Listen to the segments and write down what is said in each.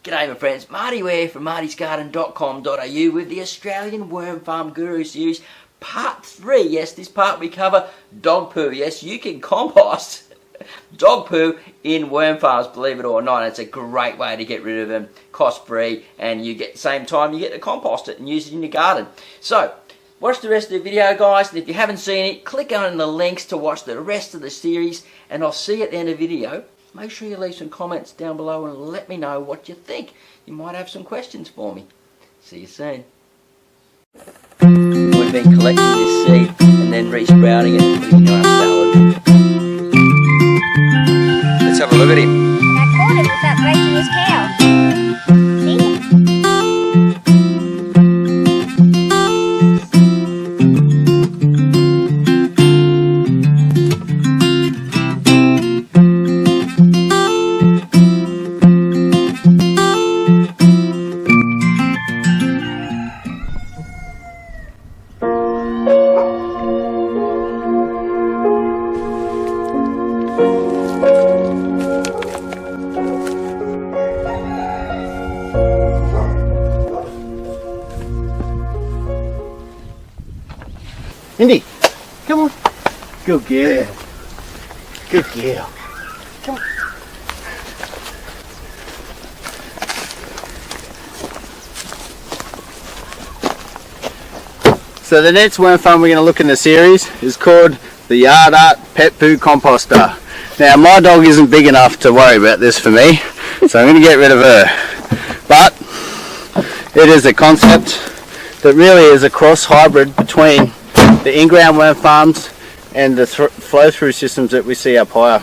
G'day my friends, Marty here from martysgarden.com.au with the Australian Worm Farm Guru Series Part 3. Yes, this part we cover dog poo. Yes, you can compost dog poo in worm farms, believe it or not. It's a great way to get rid of them, cost free, and you get, same time you get to compost it and use it in your garden. So, watch the rest of the video guys, and if you haven't seen it, click on the links to watch the rest of the series, and I'll see you at the end of the video. Make sure you leave some comments down below and let me know what you think. You might have some questions for me. See you soon. We've been collecting this seed and then re-sprouting it and putting it in our salad. Let's have a look at him. And I caught him without breaking his cow. Indy, come on. Good girl. Good girl. Come on. So the next worm farm we're going to look in the series is called the Yard Art Pet Poo Composter. Now my dog isn't big enough to worry about this for me, so I'm going to get rid of her. But it is a concept that really is a cross hybrid between the in-ground worm farms and the flow-through systems that we see up higher.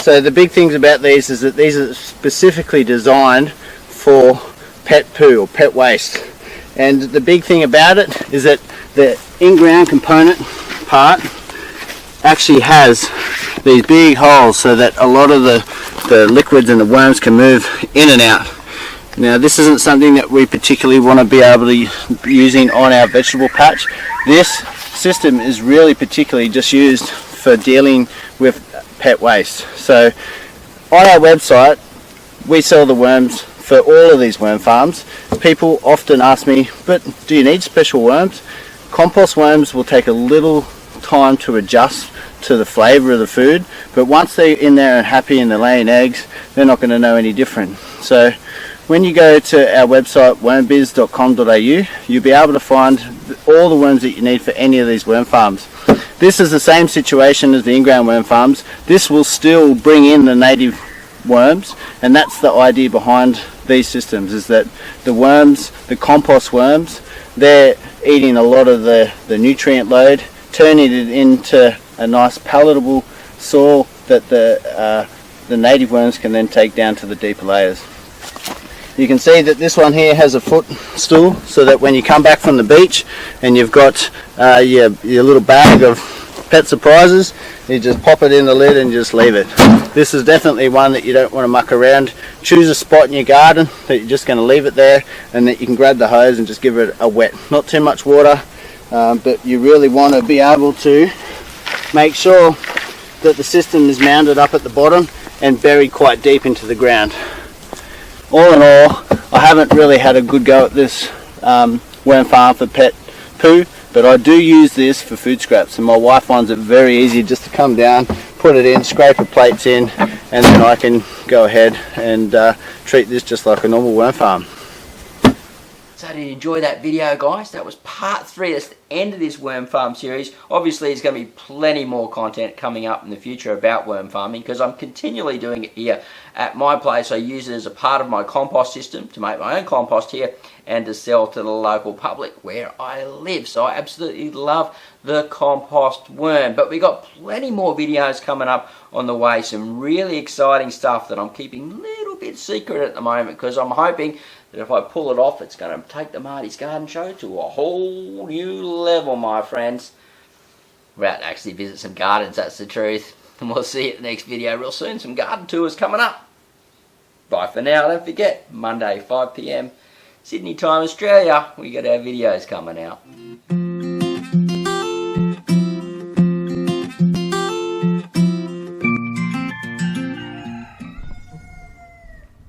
So the big things about these is that these are specifically designed for pet poo or pet waste. And the big thing about it is that the in-ground component part actually has these big holes so that a lot of the liquids and the worms can move in and out. Now this isn't something that we particularly want to be able to be using on our vegetable patch. This system is really particularly just used for dealing with pet waste. So on our website we sell the worms for all of these worm farms. People often ask me, but do you need special worms? Compost worms will take a little time to adjust to the flavour of the food, but once they're in there and happy and they're laying eggs, they're not going to know any different. So when you go to our website wormbiz.com.au, you'll be able to find all the worms that you need for any of these worm farms. This is the same situation as the in-ground worm farms. This will still bring in the native worms, and that's the idea behind these systems, is that the worms, the compost worms, they're eating a lot of the nutrient load, turning it into a nice palatable soil that the native worms can then take down to the deeper layers. You can see that this one here has a footstool, so that when you come back from the beach and you've got your little bag of pet surprises, you just pop it in the lid and just leave it. This is definitely one that you don't want to muck around. Choose a spot in your garden that you're just going to leave it there, and that you can grab the hose and just give it a wet. Not too much water, but you really want to be able to make sure that the system is mounted up at the bottom and buried quite deep into the ground. All in all, I haven't really had a good go at this worm farm for pet poo, but I do use this for food scraps, and my wife finds it very easy just to come down, put it in, scrape the plates in, and then I can go ahead and treat this just like a normal worm farm. So did you enjoy that video guys? That was part 3. That's the end of this worm farm series. Obviously there's going to be plenty more content coming up in the future about worm farming, because I'm continually doing it here at my place. I use it as a part of my compost system to make my own compost here and to sell to the local public where I live. So I absolutely love the compost worm. But we got plenty more videos coming up on the way, some really exciting stuff that I'm keeping a little bit secret at the moment, because I'm hoping that if I pull it off, it's going to take the Marty's Garden Show to a whole new level, my friends. We're about to actually visit some gardens, that's the truth. And we'll see you at the next video real soon. Some garden tours coming up. Bye for now. Don't forget, Monday, 5 PM, Sydney time, Australia, we got our videos coming out.